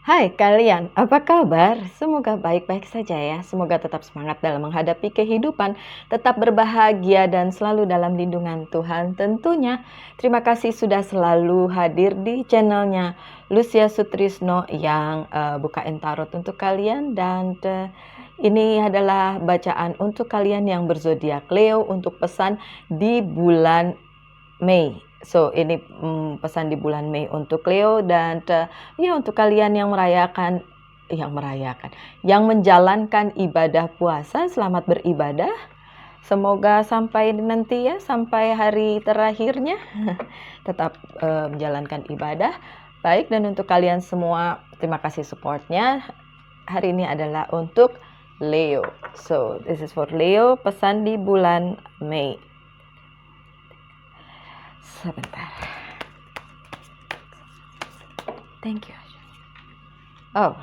Hai kalian, apa kabar? Semoga baik-baik saja ya. Semoga tetap semangat dalam menghadapi kehidupan, tetap berbahagia dan selalu dalam lindungan Tuhan tentunya. Terima kasih sudah selalu hadir di channelnya Lucia Sutrisno yang bukain tarot untuk kalian. Dan ini adalah bacaan untuk kalian yang berzodiak Leo untuk pesan di bulan Mei. So ini pesan di bulan Mei untuk Leo dan ya untuk kalian yang menjalankan ibadah puasa, selamat beribadah. Semoga sampai nanti ya, sampai hari terakhirnya tetap menjalankan ibadah. Baik, dan untuk kalian semua terima kasih supportnya. Hari ini adalah untuk Leo. So this is for Leo, pesan di bulan Mei. Sebentar. Thank you. Oh,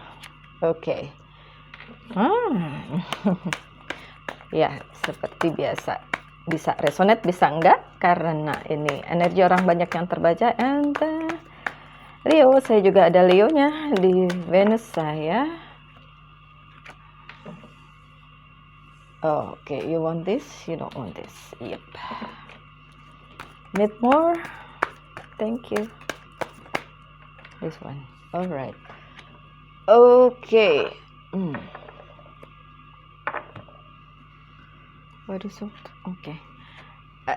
oke. Ya, seperti biasa. Bisa resonate, bisa enggak. Karena ini energi orang banyak yang terbaca. And Leo, saya juga ada Leo-nya di Venus saya. Oh, okay, you want this? You don't want this. Yep. Need more? Thank you. This one. All right. Okay. What is it? Okay.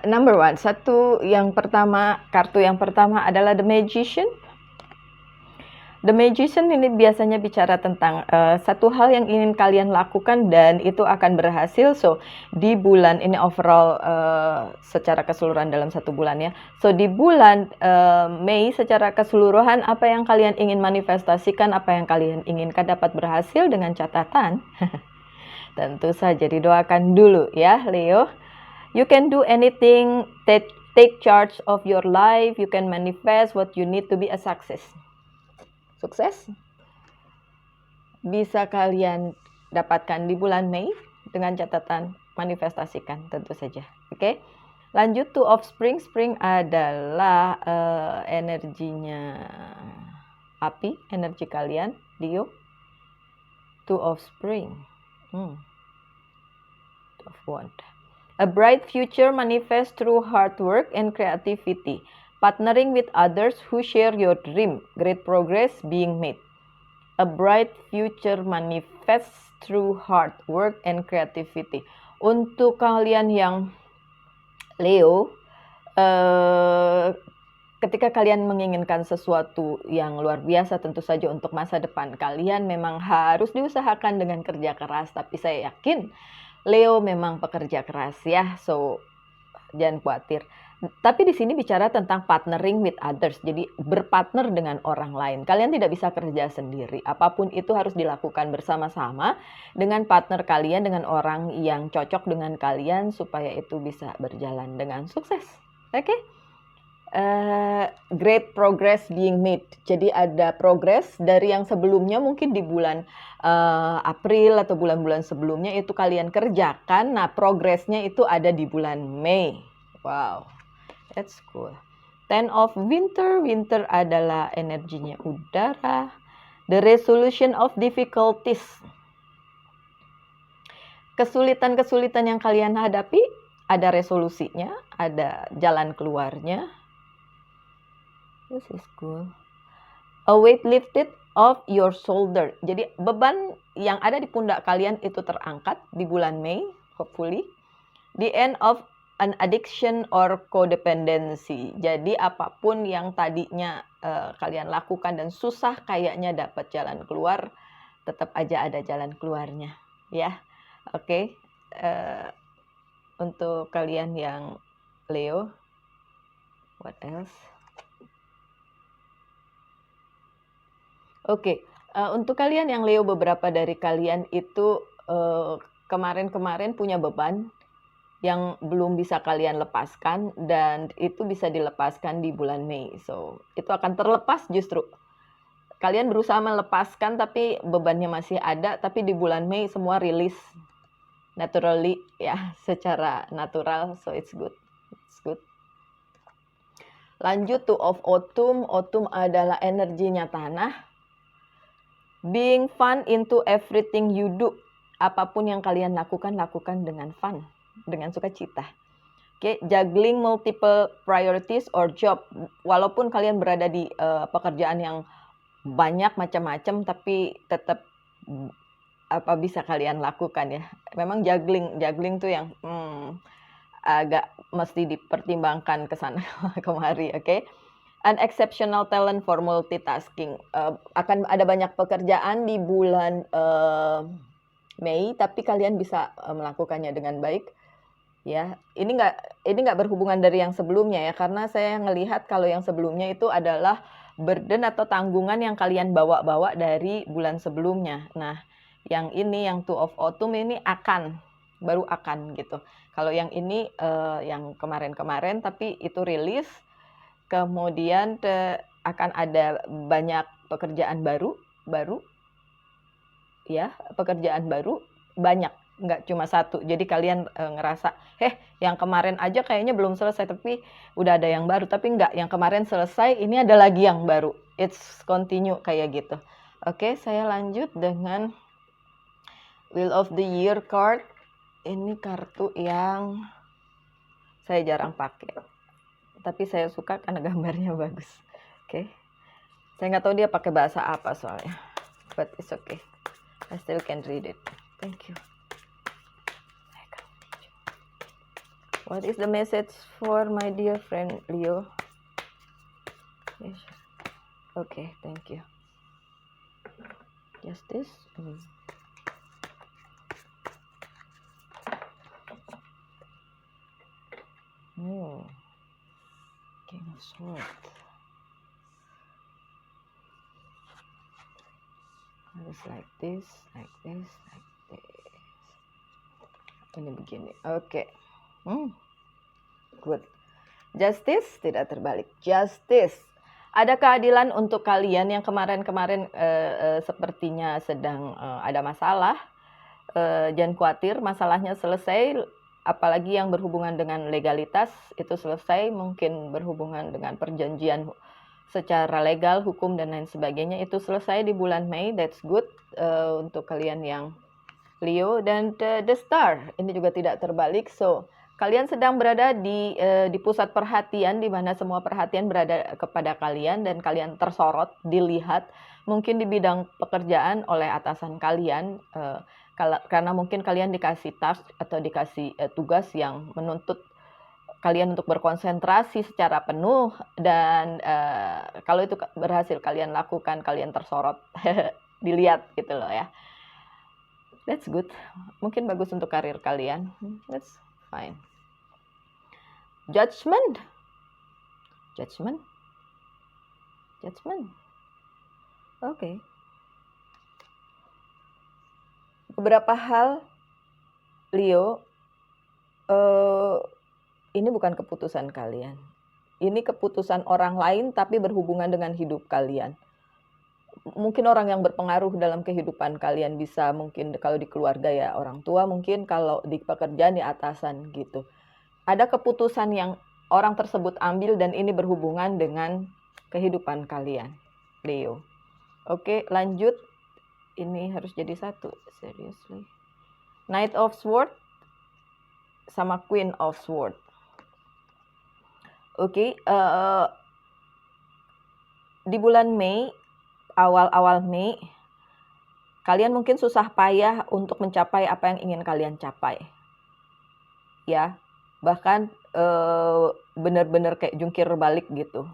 Number one. Kartu yang pertama adalah The Magician. The Magician ini biasanya bicara tentang satu hal yang ingin kalian lakukan dan itu akan berhasil. So di bulan ini overall secara keseluruhan dalam satu bulan ya. So di bulan Mei secara keseluruhan apa yang kalian ingin manifestasikan, apa yang kalian inginkan dapat berhasil dengan catatan. Tentu saja didoakan dulu ya Leo. You can do anything, take charge of your life, you can manifest what you need to be a success. Sukses bisa kalian dapatkan di bulan Mei dengan catatan manifestasikan tentu saja. Oke. Lanjut to of spring. Spring adalah energinya api, energi kalian, Leo. Two of spring. Two of wand. A bright future manifests through hard work and creativity. Partnering with others who share your dream. Great progress being made. A bright future manifests through hard work and creativity. Untuk kalian yang Leo, ketika kalian menginginkan sesuatu yang luar biasa tentu saja untuk masa depan kalian memang harus diusahakan dengan kerja keras. Tapi saya yakin Leo memang pekerja keras ya, so jangan khawatir. Tapi di sini bicara tentang partnering with others, jadi berpartner dengan orang lain. Kalian tidak bisa kerja sendiri, apapun itu harus dilakukan bersama-sama dengan partner kalian, dengan orang yang cocok dengan kalian supaya itu bisa berjalan dengan sukses. Oke? Great progress being made. Jadi ada progress dari yang sebelumnya mungkin di bulan April atau bulan-bulan sebelumnya itu kalian kerjakan. Nah, progresnya itu ada di bulan Mei. Wow, that's cool. Ten of winter. Winter adalah energinya udara. The resolution of difficulties. Kesulitan-kesulitan yang kalian hadapi, ada resolusinya, ada jalan keluarnya. This is cool. A weight lifted off your shoulder. Jadi beban yang ada di pundak kalian itu terangkat di bulan Mei, hopefully. The end of an addiction or codependency. Jadi apapun yang tadinya kalian lakukan dan susah kayaknya dapat jalan keluar, tetap aja ada jalan keluarnya, ya. Oke. Untuk kalian yang Leo, what else? Oke, untuk kalian yang Leo, beberapa dari kalian itu kemarin-kemarin punya beban yang belum bisa kalian lepaskan dan itu bisa dilepaskan di bulan Mei. So, itu akan terlepas justru. Kalian berusaha melepaskan tapi bebannya masih ada, tapi di bulan Mei semua rilis naturally ya, secara natural. So, it's good. It's good. Lanjut to of autumn. Autumn adalah energinya tanah. Being fun into everything you do. Apapun yang kalian lakukan dengan fun, dengan sukacita. Oke, juggling multiple priorities or job. Walaupun kalian berada di pekerjaan yang banyak macam-macam, tapi tetap apa bisa kalian lakukan ya. Memang juggling tuh yang agak mesti dipertimbangkan ke sana kemari, oke? An exceptional talent for multitasking. Akan ada banyak pekerjaan di bulan Mei, tapi kalian bisa melakukannya dengan baik. Ya, ini nggak berhubungan dari yang sebelumnya ya, karena saya ngelihat kalau yang sebelumnya itu adalah burden atau tanggungan yang kalian bawa-bawa dari bulan sebelumnya. Nah, yang ini yang Two of Autumn ini baru akan gitu. Kalau yang ini yang kemarin-kemarin tapi itu rilis, kemudian akan ada banyak pekerjaan baru ya, pekerjaan baru banyak, nggak cuma satu. Jadi kalian ngerasa, yang kemarin aja kayaknya belum selesai, tapi udah ada yang baru. Tapi nggak, yang kemarin selesai, ini ada lagi yang baru. It's continue kayak gitu. Oke, saya lanjut dengan Wheel of the Year card. Ini kartu yang saya jarang pakai, tapi saya suka karena gambarnya bagus. Oke. Saya nggak tahu dia pakai bahasa apa soalnya, but it's okay. I still can read it. Thank you. What is the message for my dear friend Leo? Yes. Okay, thank you. Justice. King of Swords. Harus like this. Ini begini. Oke. Good. Justice tidak terbalik. Justice. Ada keadilan untuk kalian yang kemarin-kemarin sepertinya sedang ada masalah. Jangan khawatir, masalahnya selesai. Apalagi yang berhubungan dengan legalitas itu selesai. Mungkin berhubungan dengan perjanjian secara legal, hukum dan lain sebagainya itu selesai di bulan Mei. That's good untuk kalian yang Leo. Dan the Star ini juga tidak terbalik. So kalian sedang berada di pusat perhatian, di mana semua perhatian berada kepada kalian dan kalian tersorot, dilihat mungkin di bidang pekerjaan oleh atasan kalian, karena mungkin kalian dikasih task atau dikasih tugas yang menuntut kalian untuk berkonsentrasi secara penuh, dan kalau itu berhasil kalian lakukan, kalian tersorot, dilihat gitu loh ya. That's good. Mungkin bagus untuk karir kalian. That's fine. Judgment. Oke. Beberapa hal, Leo, ini bukan keputusan kalian. Ini keputusan orang lain tapi berhubungan dengan hidup kalian. Mungkin orang yang berpengaruh dalam kehidupan kalian, bisa mungkin kalau di keluarga ya orang tua, mungkin kalau di pekerjaan ya atasan gitu. Ada keputusan yang orang tersebut ambil dan ini berhubungan dengan kehidupan kalian, Leo. Oke, lanjut. Ini harus jadi satu, seriously. Knight of Swords sama Queen of Swords. Oke, di bulan Mei, awal-awal Mei, kalian mungkin susah payah untuk mencapai apa yang ingin kalian capai. Ya, bahkan benar-benar kayak jungkir balik gitu.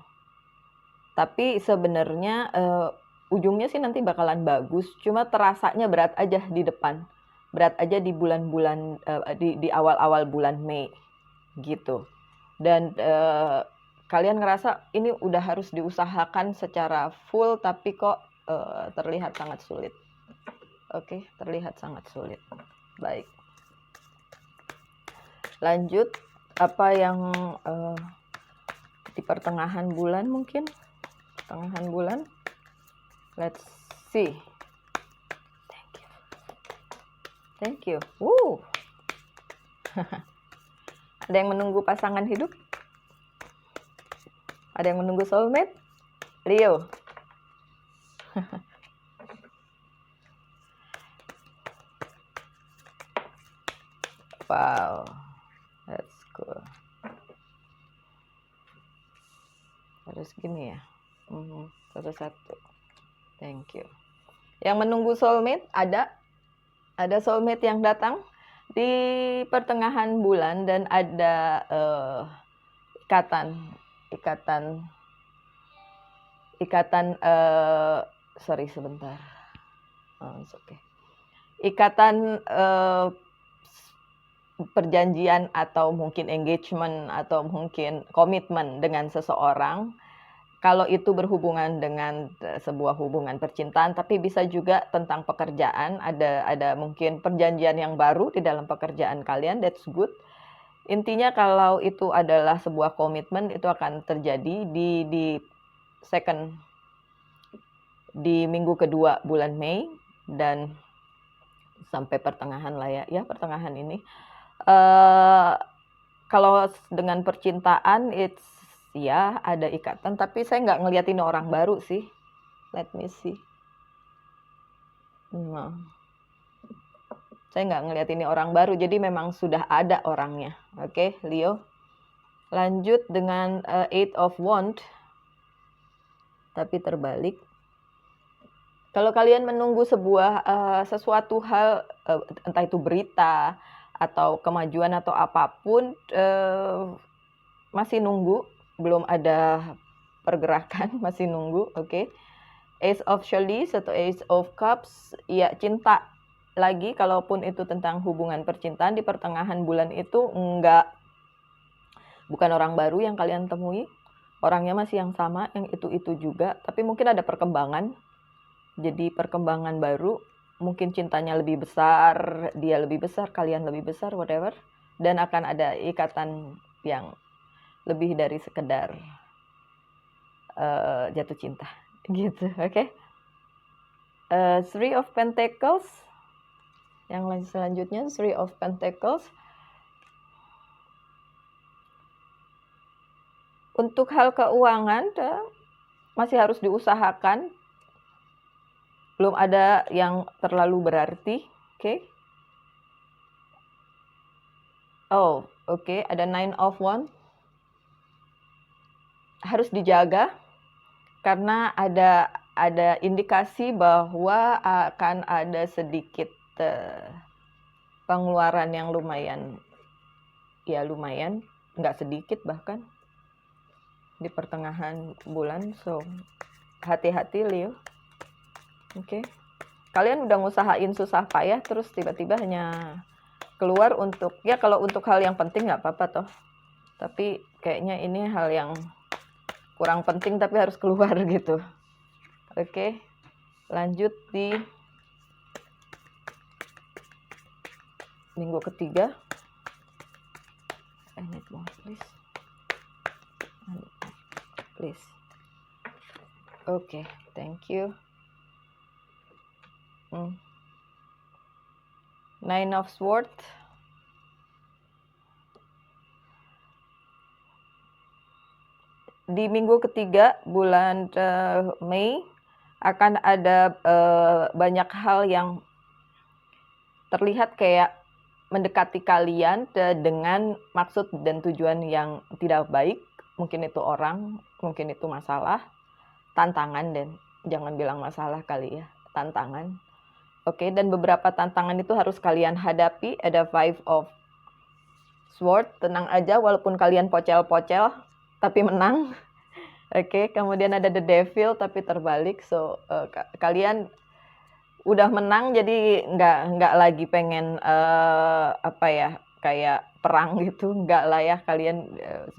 Tapi sebenarnya ujungnya sih nanti bakalan bagus, cuma terasanya berat aja di depan. Berat aja di bulan-bulan di awal-awal bulan Mei gitu. Dan kalian ngerasa ini udah harus diusahakan secara full, tapi kok terlihat sangat sulit. Oke, terlihat sangat sulit. Baik. Lanjut, apa yang di pertengahan bulan mungkin? Pertengahan bulan. Let's see. Thank you. Ada yang menunggu pasangan hidup? Ada yang menunggu soulmate? Leo. Wow, that's cool. Harus gini ya. Satu-satu. Thank you. Yang menunggu soulmate ada soulmate yang datang di pertengahan bulan dan ada sorry sebentar. It's okay. Ikatan perjanjian atau mungkin engagement atau mungkin komitmen dengan seseorang. Kalau itu berhubungan dengan sebuah hubungan percintaan, tapi bisa juga tentang pekerjaan, ada mungkin perjanjian yang baru di dalam pekerjaan kalian, that's good. Intinya kalau itu adalah sebuah komitmen, itu akan terjadi di minggu kedua bulan Mei dan sampai pertengahan lah ya pertengahan ini. Kalau dengan percintaan, ya ada ikatan, tapi saya nggak ngeliat ini orang baru sih. Let me see. Nah, saya nggak ngeliat ini orang baru, jadi memang sudah ada orangnya. Oke, Leo. Lanjut dengan Eight of Wands, tapi terbalik. Kalau kalian menunggu sesuatu hal, entah itu berita atau kemajuan atau apapun, masih nunggu, belum ada pergerakan, masih nunggu. Oke. Ace of Chalice atau Ace of Cups, ya cinta lagi, kalaupun itu tentang hubungan percintaan di pertengahan bulan itu bukan orang baru yang kalian temui, orangnya masih yang sama, yang itu juga, tapi mungkin ada perkembangan. Jadi perkembangan baru, mungkin cintanya lebih besar, dia lebih besar, kalian lebih besar, whatever. Dan akan ada ikatan yang lebih dari sekedar jatuh cinta, gitu, oke? Three of Pentacles, yang selanjutnya Three of Pentacles. Untuk hal keuangan, masih harus diusahakan. Belum ada yang terlalu berarti, oke? Oh, oke, ada Nine of Wands. Harus dijaga karena ada indikasi bahwa akan ada sedikit pengeluaran yang lumayan, nggak sedikit bahkan di pertengahan bulan, so hati-hati Leo. Oke. Kalian udah ngusahain susah payah, terus tiba-tiba hanya keluar untuk, ya kalau untuk hal yang penting nggak apa-apa toh. Tapi kayaknya ini hal yang kurang penting tapi harus keluar gitu. Oke. Lanjut di minggu ketiga. I need more, please. Please. Oke, thank you. Nine of Swords. Di minggu ketiga bulan Mei akan ada banyak hal yang terlihat kayak mendekati kalian dengan maksud dan tujuan yang tidak baik. Mungkin itu orang, mungkin itu masalah, tantangan, dan jangan bilang masalah kali ya, tantangan. Oke, dan beberapa tantangan itu harus kalian hadapi. Ada Five of Swords, tenang aja walaupun kalian pocel-pocel, tapi menang. Oke, kemudian ada The Devil, tapi terbalik. So, kalian udah menang, jadi nggak lagi pengen kayak perang gitu. Nggak lah ya, kalian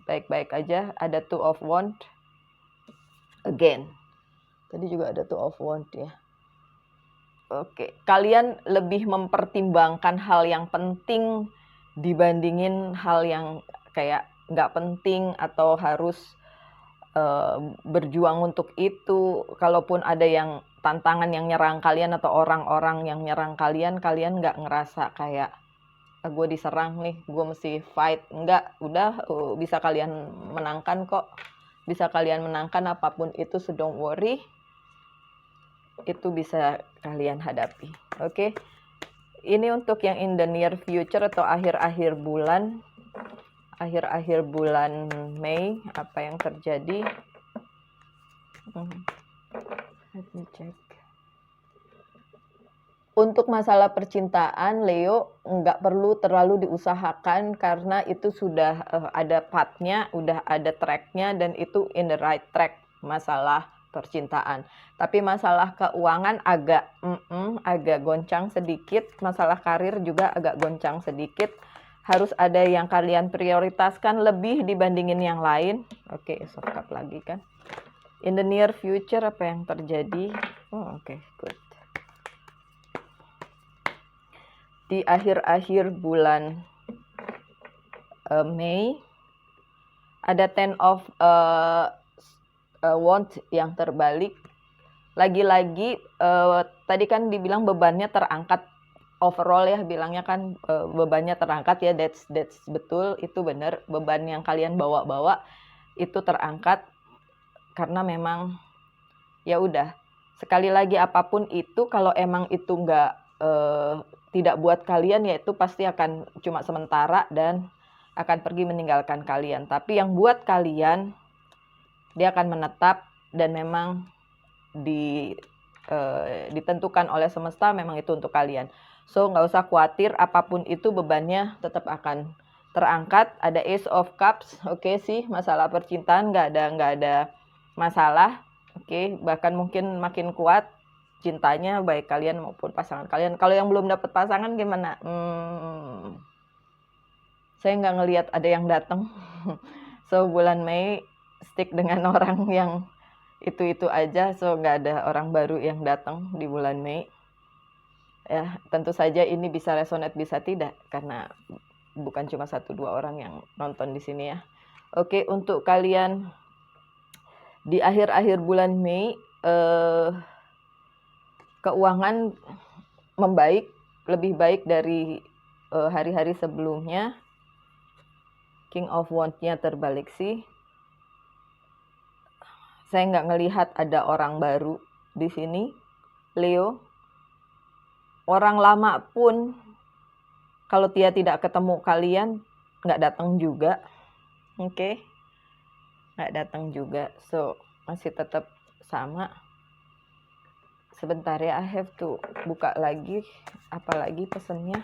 baik-baik aja. Ada Two of Wands. Again. Tadi juga ada Two of Wands ya. Oke, kalian lebih mempertimbangkan hal yang penting dibandingin hal yang kayak nggak penting atau harus berjuang untuk itu. Kalaupun ada yang tantangan yang nyerang kalian atau orang-orang yang nyerang kalian nggak ngerasa kayak gue diserang nih, gue mesti fight. Enggak, udah bisa kalian menangkan kok. Bisa kalian menangkan apapun itu, so don't worry. Itu bisa kalian hadapi. Oke. ini untuk yang in the near future atau akhir-akhir bulan Mei, apa yang terjadi? Let me check. Untuk masalah percintaan, Leo nggak perlu terlalu diusahakan karena itu sudah ada path-nya, udah ada track-nya, dan itu in the right track masalah percintaan. Tapi masalah keuangan agak goncang sedikit, masalah karir juga agak goncang sedikit. Harus ada yang kalian prioritaskan lebih dibandingin yang lain. Oke, soft cup lagi kan. In the near future apa yang terjadi? Oke, good. Di akhir-akhir bulan Mei ada Ten of Wands yang terbalik. Lagi-lagi tadi kan dibilang bebannya terangkat, overall ya bilangnya kan bebannya terangkat ya, that's betul, itu benar, beban yang kalian bawa-bawa itu terangkat karena memang ya udah, sekali lagi apapun itu kalau emang itu nggak tidak buat kalian, ya itu pasti akan cuma sementara dan akan pergi meninggalkan kalian. Tapi yang buat kalian, dia akan menetap dan memang ditentukan oleh semesta, memang itu untuk kalian. So nggak usah khawatir, apapun itu bebannya tetap akan terangkat. Ada Ace of Cups, oke sih, masalah percintaan nggak ada masalah, oke, bahkan mungkin makin kuat cintanya, baik kalian maupun pasangan kalian. Kalau yang belum dapat pasangan gimana? Saya nggak ngelihat ada yang datang. So bulan Mei stick dengan orang yang itu aja. So nggak ada orang baru yang datang di bulan Mei. Ya tentu saja ini bisa resonate bisa tidak karena bukan cuma 1-2 orang yang nonton di sini ya. Oke, untuk kalian di akhir-akhir bulan Mei keuangan membaik, lebih baik dari hari-hari sebelumnya. King of Wands-nya terbalik sih. Saya nggak ngelihat ada orang baru di sini, Leo. Orang lama pun kalau dia tidak ketemu kalian, nggak datang juga. Oke. Nggak datang juga. So, masih tetap sama. Sebentar ya, I have to buka lagi, apalagi pesennya.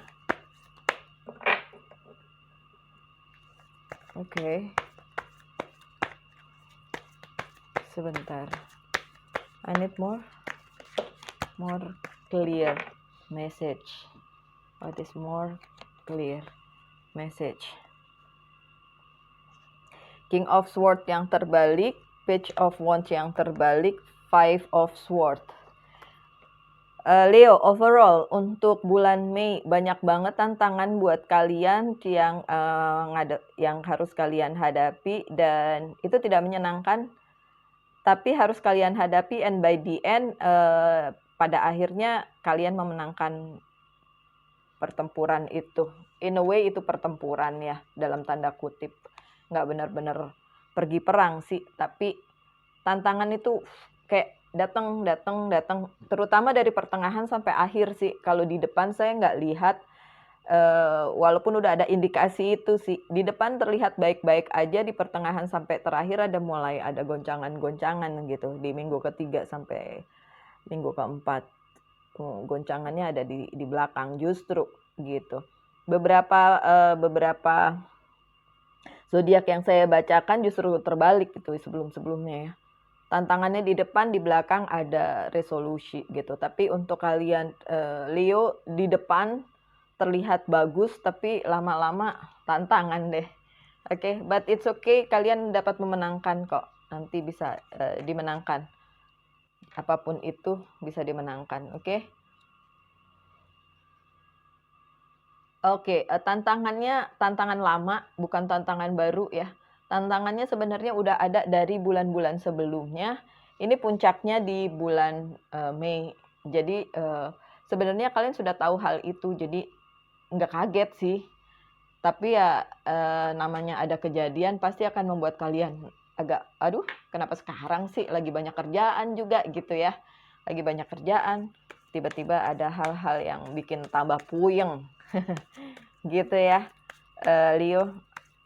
Oke. Sebentar. I need more clear message. What is more clear message? King of Swords yang terbalik, Page of Wands yang terbalik, Five of Swords. Leo, overall untuk bulan Mei banyak banget tantangan buat kalian yang harus kalian hadapi, dan itu tidak menyenangkan, tapi harus kalian hadapi, and by the end pada akhirnya kalian memenangkan pertempuran itu. In a way itu pertempuran ya, dalam tanda kutip. Nggak benar-benar pergi perang sih, tapi tantangan itu kayak datang, terutama dari pertengahan sampai akhir sih. Kalau di depan saya nggak lihat, walaupun udah ada indikasi itu sih, di depan terlihat baik-baik aja, di pertengahan sampai terakhir mulai ada goncangan-goncangan gitu, di minggu ketiga sampai minggu keempat. Goncangannya ada di belakang justru gitu. Beberapa zodiak yang saya bacakan justru terbalik gitu sebelum-sebelumnya ya. Tantangannya di depan, di belakang ada resolusi gitu. Tapi untuk kalian Leo, di depan terlihat bagus, tapi lama-lama tantangan deh. Oke, but it's okay, kalian dapat memenangkan kok. Nanti bisa dimenangkan. Apapun itu bisa dimenangkan, oke? Oke, tantangan lama, bukan tantangan baru ya. Tantangannya sebenarnya udah ada dari bulan-bulan sebelumnya. Ini puncaknya di bulan Mei. Jadi sebenarnya kalian sudah tahu hal itu, jadi nggak kaget sih. Tapi ya namanya ada kejadian pasti akan membuat kalian agak, aduh kenapa sekarang sih, lagi banyak kerjaan juga gitu ya. Lagi banyak kerjaan. tiba-tiba ada hal-hal yang bikin tambah puyeng. Gitu ya, Leo.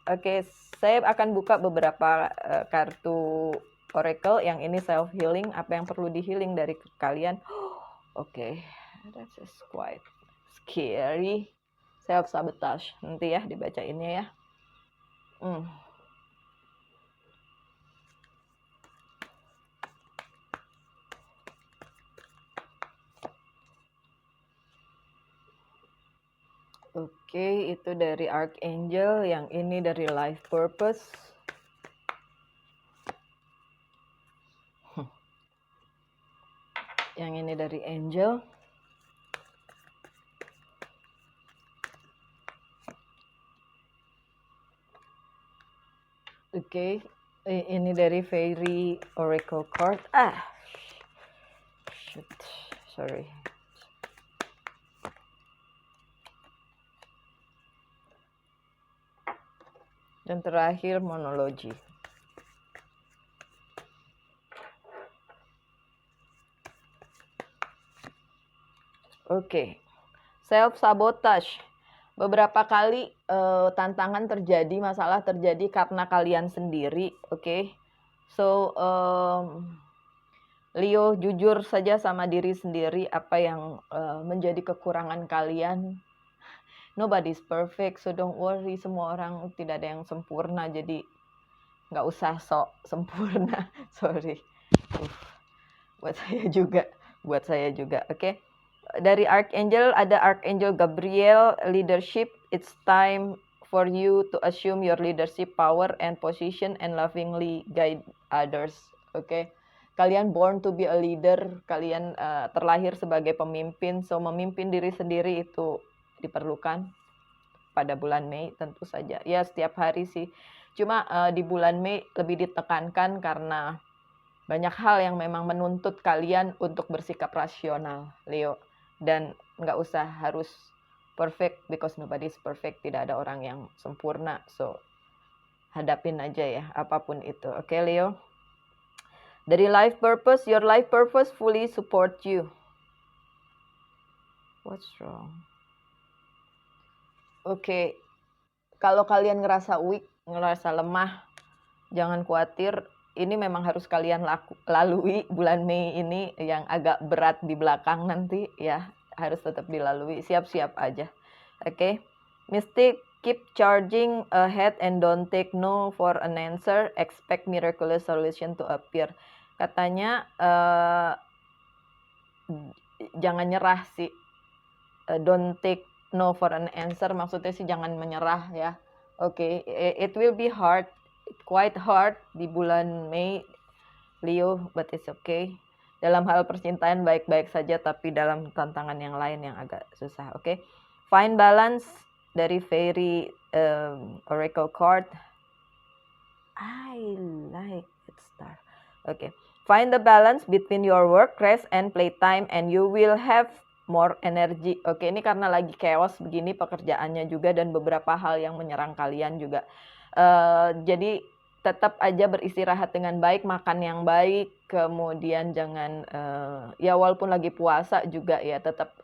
Oke, saya akan buka beberapa kartu oracle. Yang ini self healing, apa yang perlu di healing dari kalian. Oke, that is quite scary. Self sabotage, nanti ya dibacainnya ya. Oke, itu dari Archangel, yang ini dari Life Purpose. Yang ini dari Angel. Oke, ini dari Fairy Oracle Card. Shoot, sorry. Dan terakhir monologi. Oke, self sabotage. Beberapa kali tantangan terjadi, masalah terjadi karena kalian sendiri. Oke, so Leo, jujur saja sama diri sendiri apa yang menjadi kekurangan kalian. Nobody's perfect, so don't worry. Semua orang tidak ada yang sempurna, jadi nggak usah sok sempurna. Sorry, buat saya juga. Oke. Dari Archangel ada Archangel Gabriel, leadership. It's time for you to assume your leadership power and position and lovingly guide others. Oke. Kalian born to be a leader, kalian terlahir sebagai pemimpin, so memimpin diri sendiri itu diperlukan pada bulan Mei tentu saja. Ya, setiap hari sih. Cuma di bulan Mei lebih ditekankan karena banyak hal yang memang menuntut kalian untuk bersikap rasional, Leo. Dan nggak usah harus perfect, because nobody is perfect. Tidak ada orang yang sempurna. So, hadapin aja ya, apapun itu. Oke, Leo. Dari life purpose, your life purpose fully support you. What's wrong? Oke, kalau kalian ngerasa weak, ngerasa lemah, jangan khawatir. Ini memang harus kalian lalui bulan Mei ini yang agak berat di belakang nanti ya. Harus tetap dilalui, siap-siap aja. Oke, Mystic, keep charging ahead and don't take no for an answer. Expect miraculous solution to appear. Katanya jangan nyerah sih. Don't take no for an answer, maksudnya sih jangan menyerah ya. Oke, it will be hard, quite hard di bulan Mei, Leo, but it's okay. Dalam hal percintaan baik-baik saja, tapi dalam tantangan yang lain yang agak susah. Oke, find balance dari Fairy Oracle Card. I like it, star. Oke, find the balance between your work, rest, and playtime, and you will have more energy. Oke, ini karena lagi chaos begini pekerjaannya juga dan beberapa hal yang menyerang kalian juga. Jadi tetap aja beristirahat dengan baik, makan yang baik, kemudian jangan ya walaupun lagi puasa juga ya tetap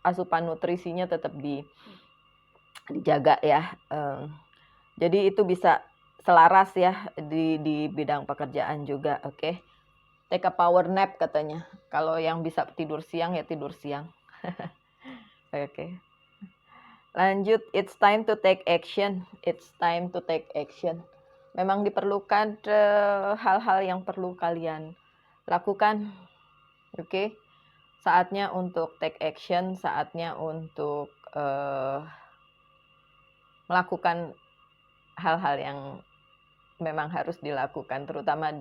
asupan nutrisinya tetap dijaga ya. Jadi itu bisa selaras ya di bidang pekerjaan juga. Oke. Take a power nap katanya. Kalau yang bisa tidur siang ya tidur siang. Oke. Lanjut, it's time to take action. It's time to take action. Memang diperlukan hal-hal yang perlu kalian lakukan. Oke. Saatnya untuk take action, saatnya untuk melakukan hal-hal yang memang harus dilakukan, terutama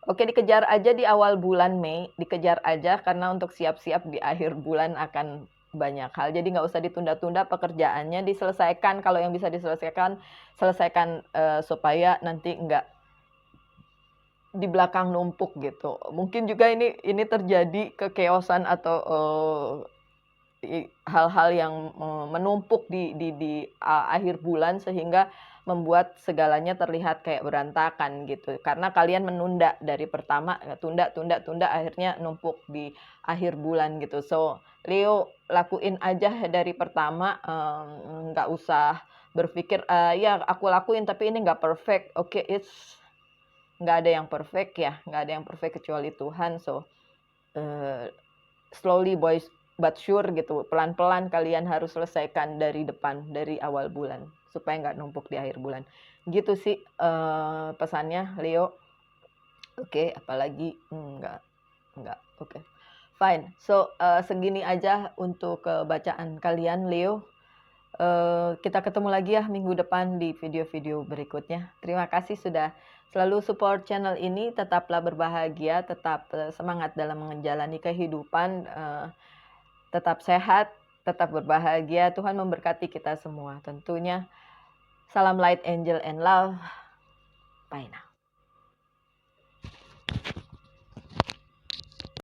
Oke, dikejar aja di awal bulan Mei, dikejar aja karena untuk siap-siap di akhir bulan akan banyak hal. Jadi nggak usah ditunda-tunda pekerjaannya, diselesaikan. Kalau yang bisa diselesaikan, selesaikan supaya nanti nggak di belakang numpuk gitu. Mungkin juga ini terjadi kekeosan atau hal-hal yang menumpuk di akhir bulan sehingga membuat segalanya terlihat kayak berantakan gitu. Karena kalian menunda dari pertama, tunda, akhirnya numpuk di akhir bulan gitu. So, Leo lakuin aja dari pertama, nggak usah berpikir, ya aku lakuin tapi ini nggak perfect. Oke, nggak ada yang perfect ya, nggak ada yang perfect kecuali Tuhan. So, slowly boys but sure gitu, pelan-pelan kalian harus selesaikan dari depan, dari awal bulan supaya nggak numpuk di akhir bulan gitu sih, pesannya Leo. Oke, apalagi nggak, oke, fine. So, segini aja untuk bacaan kalian Leo. Kita ketemu lagi ya minggu depan di video-video berikutnya. Terima kasih sudah selalu support channel ini. Tetaplah berbahagia, tetap semangat dalam menjalani kehidupan, tetap sehat, tetap berbahagia. Tuhan memberkati kita semua tentunya. Salam light, angel, and love. Bye now.